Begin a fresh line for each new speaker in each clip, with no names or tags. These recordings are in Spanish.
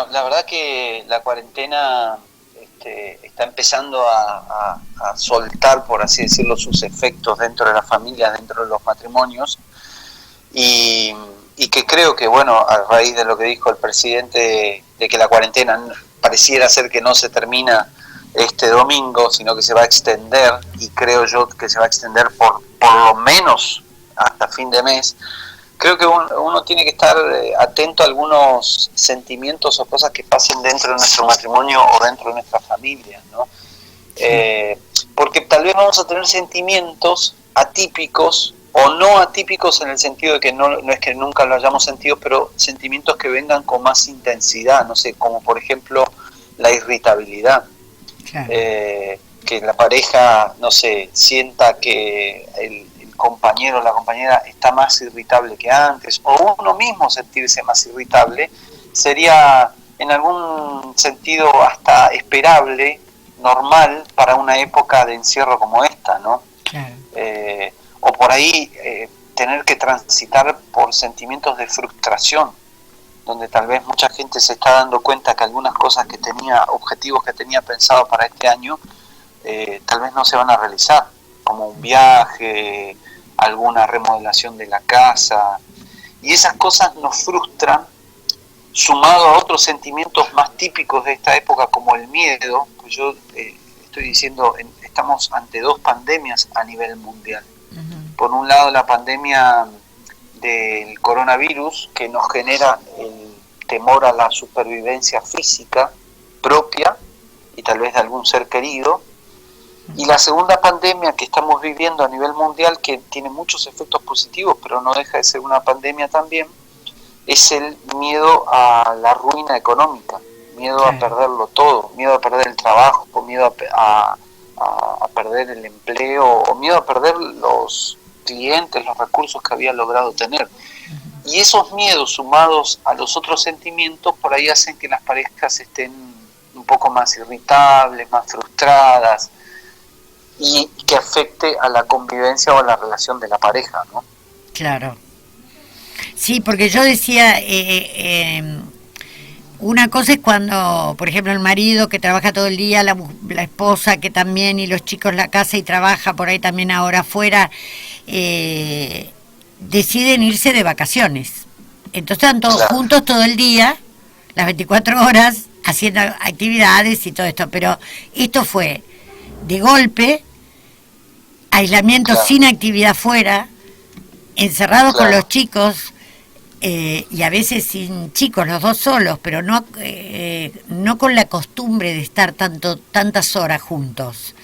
Bueno, la verdad que la cuarentena está empezando a soltar, por así decirlo, sus efectos dentro de las familias, dentro de los matrimonios, y, y que creo que, bueno, a raíz de lo que dijo el presidente, de que la cuarentena pareciera ser que no se termina este domingo, sino que se va a extender, y creo yo que se va a extender por lo menos hasta fin de mes. Creo que uno tiene que estar atento a algunos sentimientos o cosas que pasen dentro de nuestro matrimonio o dentro de nuestra familia, ¿no? Porque tal vez vamos a tener sentimientos atípicos o no atípicos en el sentido de que no es que nunca lo hayamos sentido, pero sentimientos que vengan con más intensidad, no sé, como por ejemplo la irritabilidad.
Claro.
Que la pareja, no sé, sienta que el compañero o la compañera está más irritable que antes, o uno mismo sentirse más irritable, sería en algún sentido hasta esperable, normal para una época de encierro como esta, ¿no?
Claro.
O por ahí tener que transitar por sentimientos de frustración, donde tal vez mucha gente se está dando cuenta que algunas cosas que tenía, objetivos que tenía pensado para este año, tal vez no se van a realizar, como un viaje, alguna remodelación de la casa, y esas cosas nos frustran, sumado a otros sentimientos más típicos de esta época como el miedo, pues yo estoy diciendo, estamos ante dos pandemias a nivel mundial.
Uh-huh.
Por un lado la pandemia del coronavirus, que nos genera el temor a la supervivencia física propia y tal vez de algún ser querido, y la segunda pandemia que estamos viviendo a nivel mundial, que tiene muchos efectos positivos, pero no deja de ser una pandemia también, es el miedo a la ruina económica, miedo
Claro.
a perderlo todo, miedo a perder el trabajo, miedo a perder el empleo, o miedo a perder los clientes, los recursos que había logrado tener.
Uh-huh.
Y esos miedos sumados a los otros sentimientos por ahí hacen que las parejas estén un poco más irritables, más frustradas, y que afecte a la convivencia o a la relación de la pareja, ¿no?
Claro. Sí, porque yo decía, una cosa es cuando, por ejemplo, el marido que trabaja todo el día, la esposa que también, y los chicos la casa y trabaja por ahí también ahora afuera, deciden irse de vacaciones. Entonces están todos
Claro,
juntos todo el día, las 24 horas, haciendo actividades y todo esto. Pero esto fue de golpe, aislamiento
claro,
sin actividad fuera, encerrados con los
claro.
chicos, y a veces sin chicos, los dos solos, pero no con la costumbre de estar tantas horas juntos.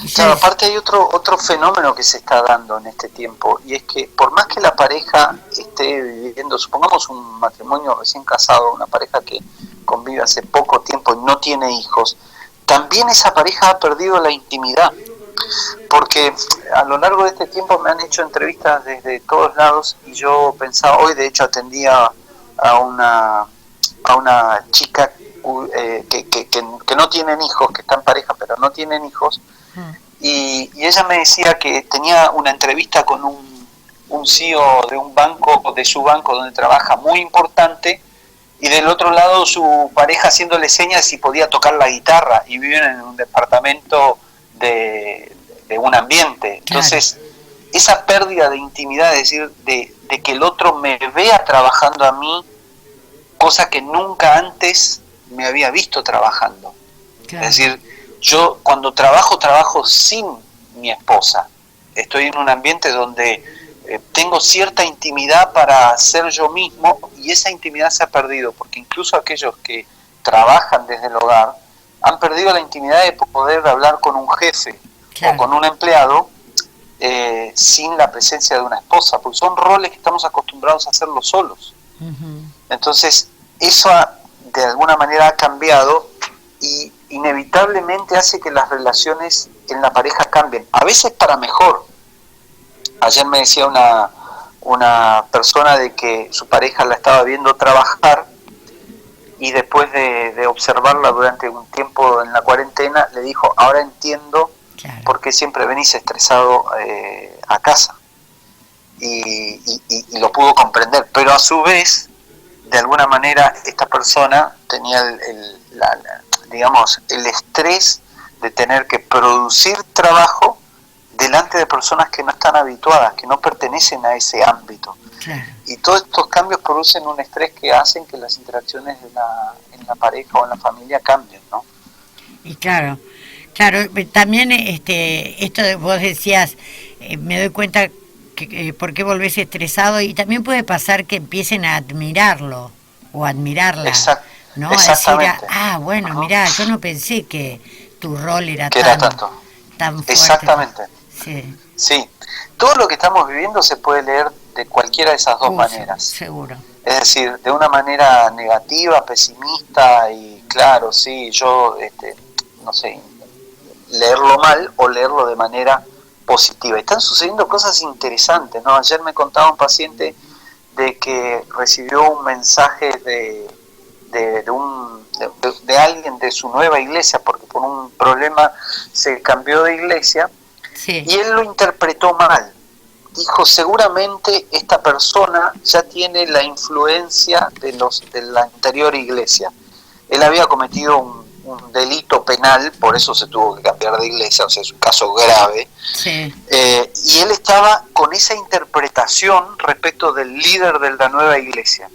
Y yo
Claro, aparte hay otro fenómeno que se está dando en este tiempo, y es que por más que la pareja esté viviendo, supongamos un matrimonio recién casado, una pareja que convive hace poco tiempo y no tiene hijos, también esa pareja ha perdido la intimidad, porque a lo largo de este tiempo me han hecho entrevistas desde todos lados, y yo pensaba, hoy de hecho atendía a una chica que no tienen hijos, que está en pareja pero no tienen hijos, y ella me decía que tenía una entrevista con un CEO de un banco, de su banco donde trabaja, muy importante, y del otro lado su pareja haciéndole señas si podía tocar la guitarra, y viven en un departamento de un ambiente.
claro,
Entonces, esa pérdida de intimidad, es decir, de que el otro me vea trabajando a mí, cosa que nunca antes me había visto trabajando. Es
claro,
decir, yo cuando trabajo sin mi esposa. Estoy en un ambiente donde tengo cierta intimidad para ser yo mismo, y esa intimidad se ha perdido, porque incluso aquellos que trabajan desde el hogar han perdido la intimidad de poder hablar con un jefe o
claro.
con un empleado sin la presencia de una esposa, porque son roles que estamos acostumbrados a hacerlo solos.
Uh-huh.
Entonces, eso de alguna manera ha cambiado, y inevitablemente hace que las relaciones en la pareja cambien, a veces para mejor. Ayer me decía una persona de que su pareja la estaba viendo trabajar, y después de observarla durante un tiempo en la cuarentena, le dijo, ahora entiendo
Claro.
por qué siempre venís estresado a casa. Y lo pudo comprender, pero a su vez de alguna manera esta persona tenía digamos, el estrés de tener que producir trabajo delante de personas que no están habituadas, que no pertenecen a ese ámbito.
Claro.
Y todos estos cambios producen un estrés que hacen que las interacciones en la pareja o en la familia cambien, ¿no?
Y claro, también esto de vos decías, me doy cuenta que por qué volvés estresado, y también puede pasar que empiecen a admirarlo o admirarla, ¿no?
Exactamente.
A decir, bueno, mirá, yo no pensé que tu rol era
que era tanto.
Tan fuerte.
Exactamente. Sí. Todo lo que estamos viviendo se puede leer de cualquiera de esas dos maneras.
Seguro.
Es decir, de una manera negativa, pesimista y claro, sí, yo, no sé, leerlo mal o leerlo de manera positiva. Están sucediendo cosas interesantes, ¿no? Ayer me contaba un paciente de que recibió un mensaje de alguien de su nueva iglesia, porque por un problema se cambió de iglesia, sí. Y él lo interpretó mal. Dijo, seguramente esta persona ya tiene la influencia de la anterior iglesia. Él había cometido un delito penal, por eso se tuvo que cambiar de iglesia, o sea, es un caso grave. Sí. Y él estaba con esa interpretación respecto del líder de la nueva iglesia.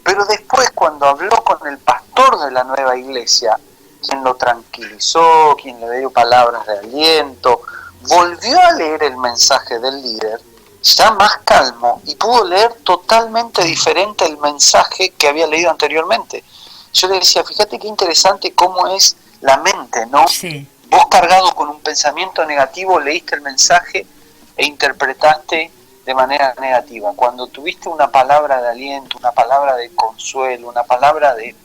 Pero después, cuando habló con el pastor de la nueva iglesia, quien lo tranquilizó, quien le dio palabras de aliento, volvió a leer el mensaje del líder, ya más calmo, y pudo leer totalmente diferente el mensaje que había leído anteriormente. Yo le decía, fíjate qué interesante cómo es la mente, ¿no? Sí. Vos cargado con un pensamiento negativo, leíste el mensaje e interpretaste de manera negativa. Cuando tuviste una palabra de aliento, una palabra de consuelo, una palabra de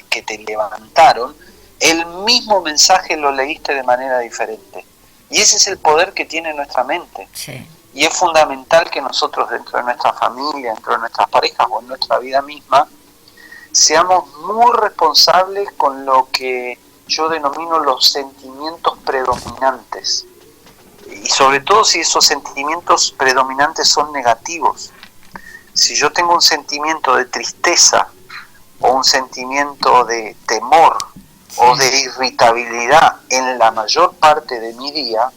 que te levantaron, el mismo mensaje lo leíste de manera diferente. Y ese es el poder que tiene nuestra mente. Sí. Y es fundamental que nosotros dentro de nuestra familia, dentro de nuestras parejas o en nuestra vida misma, seamos muy responsables con lo que yo denomino los sentimientos predominantes. Y sobre todo si esos sentimientos predominantes son negativos. Si yo tengo un sentimiento de tristeza o un sentimiento de temor o de irritabilidad en la mayor parte de mi día,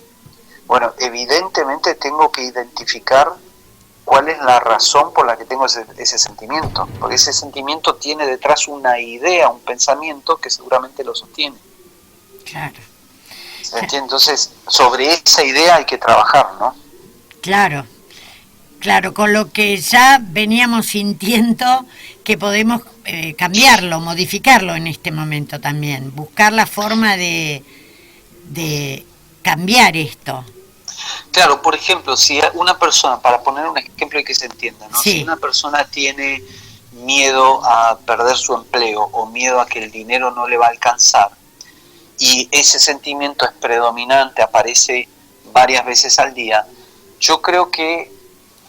bueno, evidentemente tengo que identificar cuál es la razón por la que tengo ese sentimiento, porque ese sentimiento tiene detrás una idea, un pensamiento que seguramente lo sostiene.
Claro.
Entonces, sobre esa idea hay que trabajar, ¿no?
Claro, con lo que ya veníamos sintiendo que podemos cambiarlo, modificarlo en este momento también, buscar la forma de cambiar esto.
Claro, por ejemplo, si una persona, para poner un ejemplo y que se entienda, ¿no?
Sí.
Si una persona tiene miedo a perder su empleo o miedo a que el dinero no le va a alcanzar, y ese sentimiento es predominante, aparece varias veces al día, yo creo que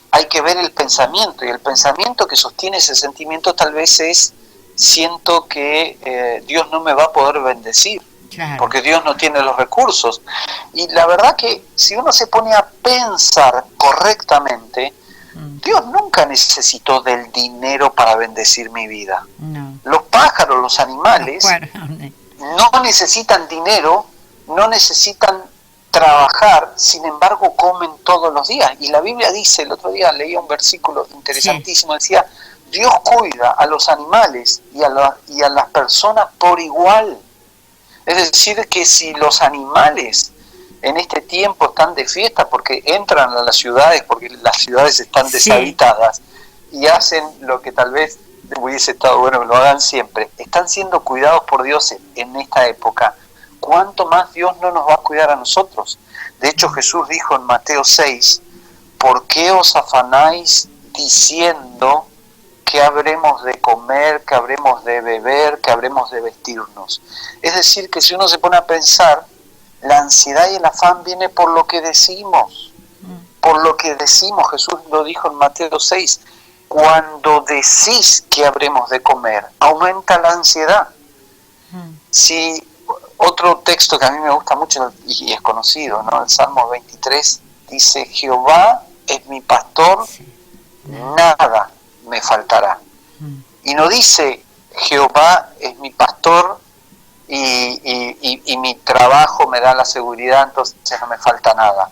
hay que ver el pensamiento, y el pensamiento que sostiene ese sentimiento tal vez es, siento que Dios no me va a poder bendecir, claro, porque Dios no tiene los recursos. Y la verdad que si uno se pone a pensar correctamente, Dios nunca necesitó del dinero para bendecir mi vida.
No.
Los pájaros, los animales, no necesitan dinero, no necesitan trabajar, sin embargo comen todos los días. Y la Biblia dice, el otro día leía un versículo interesantísimo, decía, Dios cuida a los animales y a las personas por igual. Es decir, que si los animales en este tiempo están de fiesta porque entran a las ciudades, porque las ciudades están deshabitadas, y hacen lo que tal vez hubiese estado bueno que lo hagan siempre, están siendo cuidados por Dios en esta época, ¿cuánto más Dios no nos va a cuidar a nosotros? De hecho, Jesús dijo en Mateo 6, ¿por qué os afanáis diciendo qué habremos de comer, qué habremos de beber, qué habremos de vestirnos? Es decir, que si uno se pone a pensar, la ansiedad y el afán viene por lo que decimos. Por lo que decimos, Jesús lo dijo en Mateo 6, cuando decís que habremos de comer, aumenta la ansiedad. Si otro texto que a mí me gusta mucho y es conocido, ¿no? El Salmo 23 dice, Jehová es mi pastor, nada me faltará. Y no dice Jehová es mi pastor y mi trabajo me da la seguridad, entonces no me falta nada.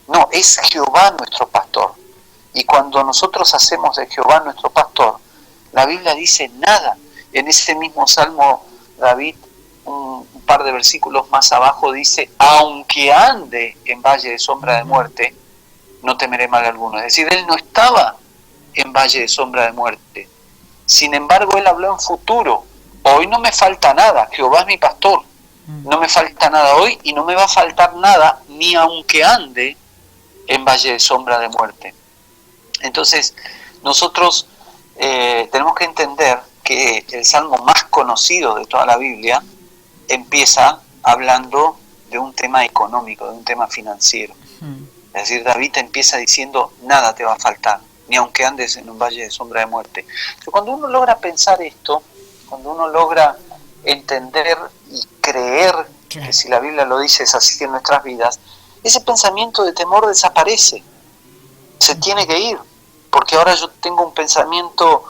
No, es Jehová nuestro pastor. Y cuando nosotros hacemos de Jehová nuestro pastor, la Biblia dice nada. En ese mismo Salmo, David, un par de versículos más abajo, dice, aunque ande en valle de sombra de muerte, no temeré mal alguno. Es decir, él no estaba en valle de sombra de muerte. Sin embargo, él habló en futuro. Hoy no me falta nada, Jehová es mi pastor. No me falta nada hoy y no me va a faltar nada ni aunque ande en valle de sombra de muerte. Entonces, nosotros tenemos que entender que el salmo más conocido de toda la Biblia empieza hablando de un tema económico, de un tema financiero. Es decir, David empieza diciendo, nada te va a faltar, ni aunque andes en un valle de sombra de muerte. Pero cuando uno logra pensar esto, cuando uno logra entender y creer que si la Biblia lo dice es así en nuestras vidas, ese pensamiento de temor desaparece, se tiene que ir, porque ahora yo tengo un pensamiento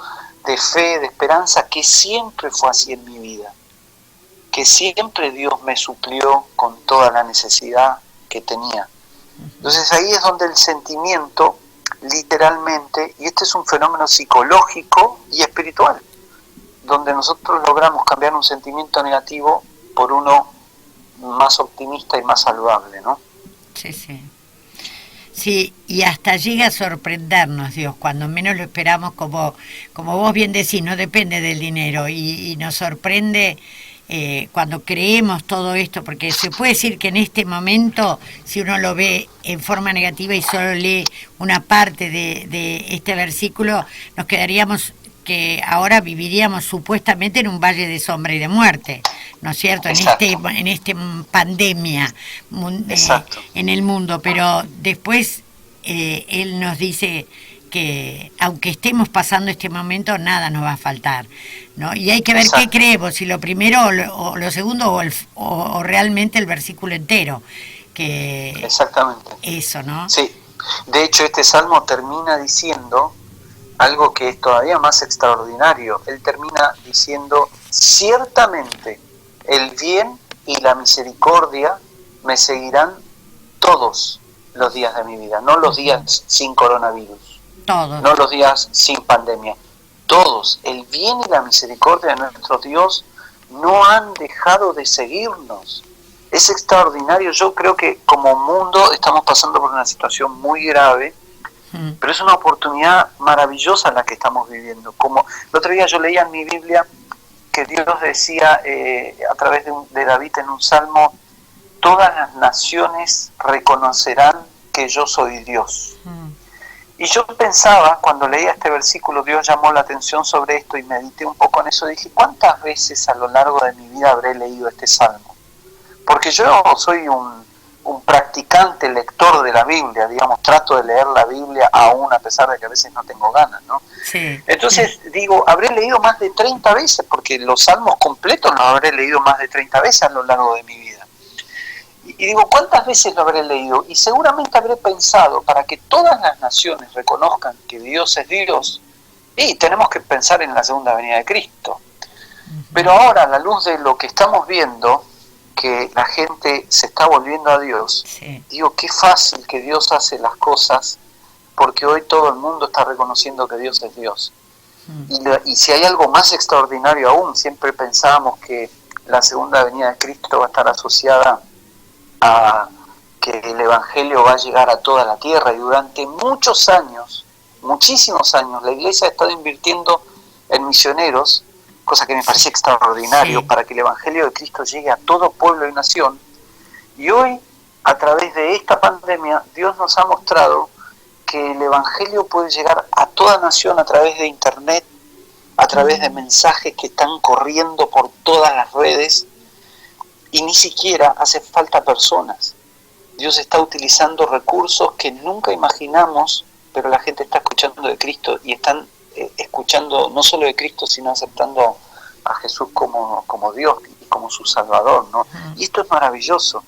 de fe, de esperanza, que siempre fue así en mi vida, que siempre Dios me suplió con toda la necesidad que tenía. Entonces ahí es donde el sentimiento, literalmente, y este es un fenómeno psicológico y espiritual, donde nosotros logramos cambiar un sentimiento negativo por uno más optimista y más saludable, ¿no?
Sí, sí. Sí, y hasta llega a sorprendernos Dios, cuando menos lo esperamos, como vos bien decís, no depende del dinero, y nos sorprende cuando creemos todo esto, porque se puede decir que en este momento, si uno lo ve en forma negativa y solo lee una parte de este versículo, nos quedaríamos que ahora viviríamos supuestamente en un valle de sombra y de muerte, ¿no es cierto? En este pandemia en el mundo, pero después él nos dice que aunque estemos pasando este momento, nada nos va a faltar, ¿no? Y hay que ver qué creemos, si lo primero o lo segundo o realmente el versículo entero, que
exactamente
eso, ¿no?
Sí, de hecho este salmo termina diciendo algo que es todavía más extraordinario. Él termina diciendo, ciertamente el bien y la misericordia me seguirán todos los días de mi vida, no los días sin coronavirus,
todos.
No los días sin pandemia, todos. El bien y la misericordia de nuestro Dios no han dejado de seguirnos. Es extraordinario. Yo creo que como mundo estamos pasando por una situación muy grave, pero es una oportunidad maravillosa la que estamos viviendo. Como el otro día yo leía en mi Biblia que Dios decía a través de David en un salmo, todas las naciones reconocerán que yo soy Dios. Y yo pensaba, cuando leía este versículo, Dios llamó la atención sobre esto y medité un poco en eso, dije, ¿cuántas veces a lo largo de mi vida habré leído este salmo? Porque yo soy un practicante lector de la Biblia, digamos, trato de leer la Biblia aún a pesar de que a veces no tengo ganas, ¿no?
Sí.
Entonces digo, habré leído más de 30 veces, porque los salmos completos los habré leído más de 30 veces a lo largo de mi vida. Y digo, ¿cuántas veces lo habré leído? Y seguramente habré pensado, para que todas las naciones reconozcan que Dios es Dios, y tenemos que pensar en la segunda venida de Cristo. Pero ahora, a la luz de lo que estamos viendo, que la gente se está volviendo a Dios, sí. Digo, qué fácil que Dios hace las cosas, porque hoy todo el mundo está reconociendo que Dios es Dios. Y si hay algo más extraordinario aún, siempre pensábamos que la segunda venida de Cristo va a estar asociada a que el Evangelio va a llegar a toda la tierra, y durante muchos años, muchísimos años, la Iglesia ha estado invirtiendo en misioneros, cosa que me parece extraordinario, sí, para que el Evangelio de Cristo llegue a todo pueblo y nación. Y hoy, a través de esta pandemia, Dios nos ha mostrado que el Evangelio puede llegar a toda nación a través de Internet, a través de mensajes que están corriendo por todas las redes, y ni siquiera hace falta personas. Dios está utilizando recursos que nunca imaginamos, pero la gente está escuchando de Cristo, y están escuchando no solo de Cristo, sino aceptando a Jesús como Dios y como su Salvador, ¿no? Y esto es maravilloso.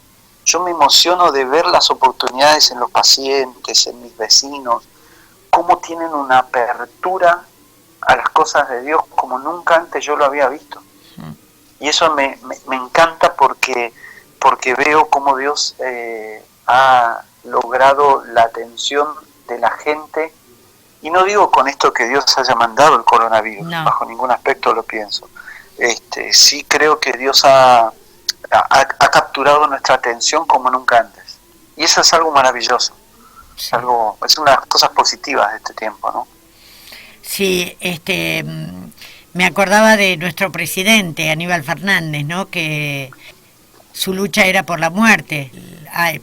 Yo me emociono de ver las oportunidades en los pacientes, en mis vecinos, cómo tienen una apertura a las cosas de Dios como nunca antes yo lo había visto. Y eso me encanta porque veo cómo Dios ha logrado la atención de la gente. Y no digo con esto que Dios haya mandado el coronavirus,
no.
Bajo ningún aspecto lo pienso. Sí creo que Dios ha capturado nuestra atención como nunca antes. Y eso es algo maravilloso.
Sí.
Es una de las cosas positivas de este tiempo, ¿no?
Sí, me acordaba de nuestro presidente, Aníbal Fernández, ¿no? Que su lucha era por la muerte,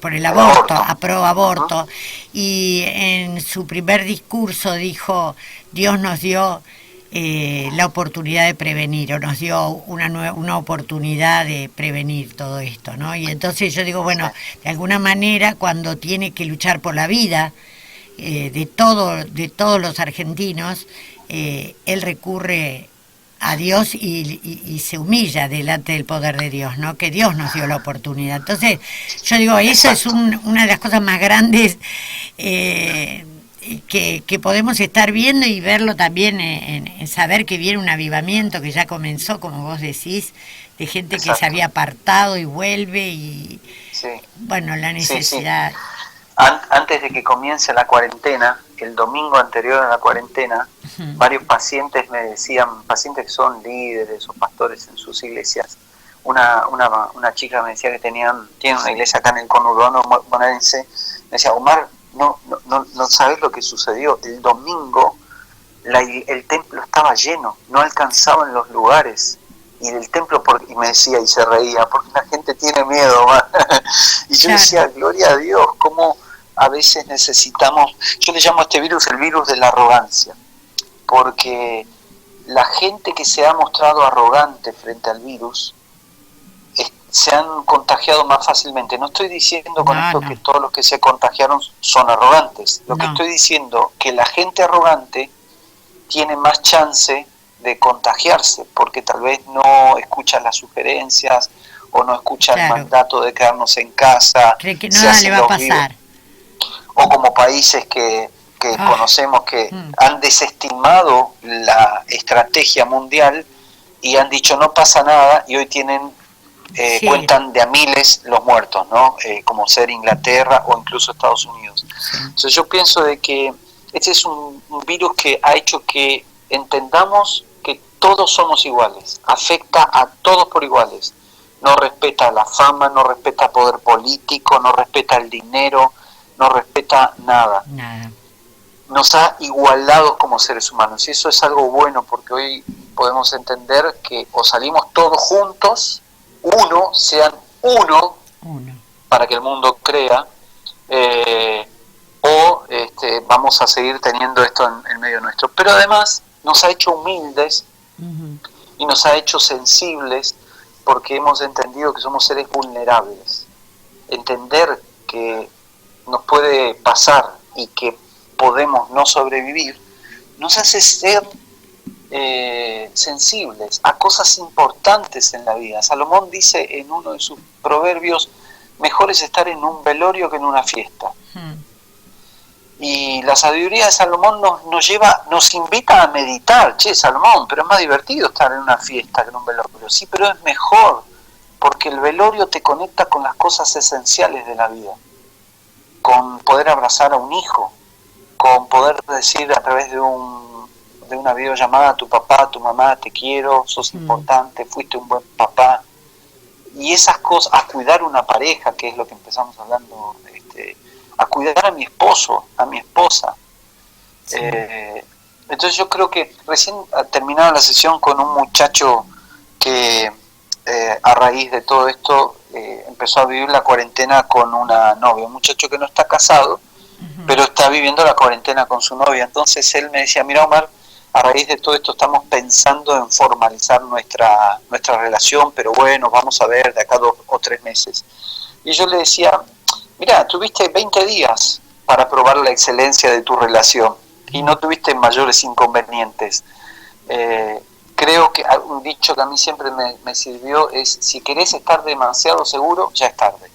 por el aborto, pro aborto, y en su primer discurso dijo: Dios nos dio la oportunidad de prevenir, o nos dio una oportunidad de prevenir todo esto, ¿no? Y entonces yo digo, bueno, de alguna manera, cuando tiene que luchar por la vida de todos los argentinos, él recurre a Dios y se humilla delante del poder de Dios, ¿no? Que Dios nos dio la oportunidad. Entonces, yo digo, eso es una de las cosas más grandes que podemos estar viendo, y verlo también en saber que viene un avivamiento que ya comenzó, como vos decís, de gente que se había apartado y vuelve, y bueno, la necesidad.
Sí. Antes de que comience la cuarentena, el domingo anterior a la cuarentena, varios pacientes me decían, pacientes que son líderes o pastores en sus iglesias, una chica me decía que tiene una iglesia acá en el conurbano bonaerense, me decía: Omar, no sabes lo que sucedió, el domingo el templo estaba lleno, no alcanzaban los lugares, y el templo, y me decía, y se reía, porque la gente tiene miedo, y yo decía, gloria a Dios, cómo a veces necesitamos, yo le llamo a este virus el virus de la arrogancia, porque la gente que se ha mostrado arrogante frente al virus se han contagiado más fácilmente. No estoy diciendo con esto que todos los que se contagiaron son arrogantes, lo que estoy diciendo que la gente arrogante tiene más chance de contagiarse, porque tal vez no escucha las sugerencias o no escucha el mandato de quedarnos en casa,
cree que nada le va a pasar.
O como países que conocemos que han desestimado la estrategia mundial y han dicho no pasa nada, y hoy tienen cuentan de a miles los muertos, ¿no? Como ser Inglaterra o incluso Estados Unidos. Entonces yo pienso de que este es un virus que ha hecho que entendamos que todos somos iguales, afecta a todos por iguales, no respeta la fama, no respeta poder político, no respeta el dinero, no respeta nada. Nos ha igualado como seres humanos, y eso es algo bueno, porque hoy podemos entender que o salimos todos juntos, sean uno, para que el mundo crea, o vamos a seguir teniendo esto en medio nuestro. Pero además nos ha hecho humildes y nos ha hecho sensibles, porque hemos entendido que somos seres vulnerables. Entender que nos puede pasar y que podemos no sobrevivir nos hace ser sensibles a cosas importantes en la vida. Salomón dice en uno de sus proverbios: mejor es estar en un velorio que en una fiesta. Y la sabiduría de Salomón nos invita a meditar. Salomón, pero es más divertido estar en una fiesta que en un velorio. Sí, pero es mejor, porque el velorio te conecta con las cosas esenciales de la vida, con poder abrazar a un hijo, con poder decir a través de una videollamada a tu papá, a tu mamá: te quiero, sos importante, fuiste un buen papá. Y esas cosas, a cuidar una pareja, que es lo que empezamos hablando, a cuidar a mi esposo, a mi esposa. Entonces yo creo que recién terminaba la sesión con un muchacho que a raíz de todo esto empezó a vivir la cuarentena con una novia, un muchacho que no está casado, pero está viviendo la cuarentena con su novia. Entonces él me decía: mira, Omar, a raíz de todo esto estamos pensando en formalizar nuestra relación, pero bueno, vamos a ver de acá 2 o 3 meses. Y yo le decía: mira, tuviste 20 días para probar la excelencia de tu relación y no tuviste mayores inconvenientes. Creo que un dicho que a mí siempre me sirvió es: si querés estar demasiado seguro, ya es tarde.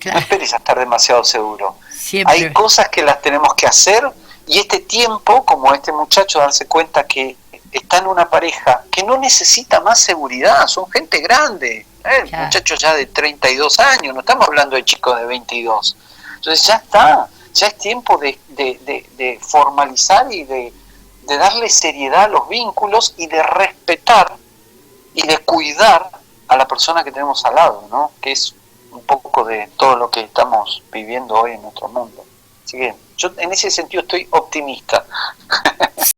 No esperes a estar demasiado seguro. Siempre. Hay cosas que las tenemos que hacer, y este tiempo, como este muchacho, darse cuenta que está en una pareja que no necesita más seguridad, son gente grande,
Claro.
muchachos ya de 32 años, no estamos hablando de chicos de 22. Entonces ya está, ya es tiempo de formalizar y de darle seriedad a los vínculos y de respetar y de cuidar a la persona que tenemos al lado, ¿no? Que es un poco de todo lo que estamos viviendo hoy en nuestro mundo. Así que yo en ese sentido estoy optimista.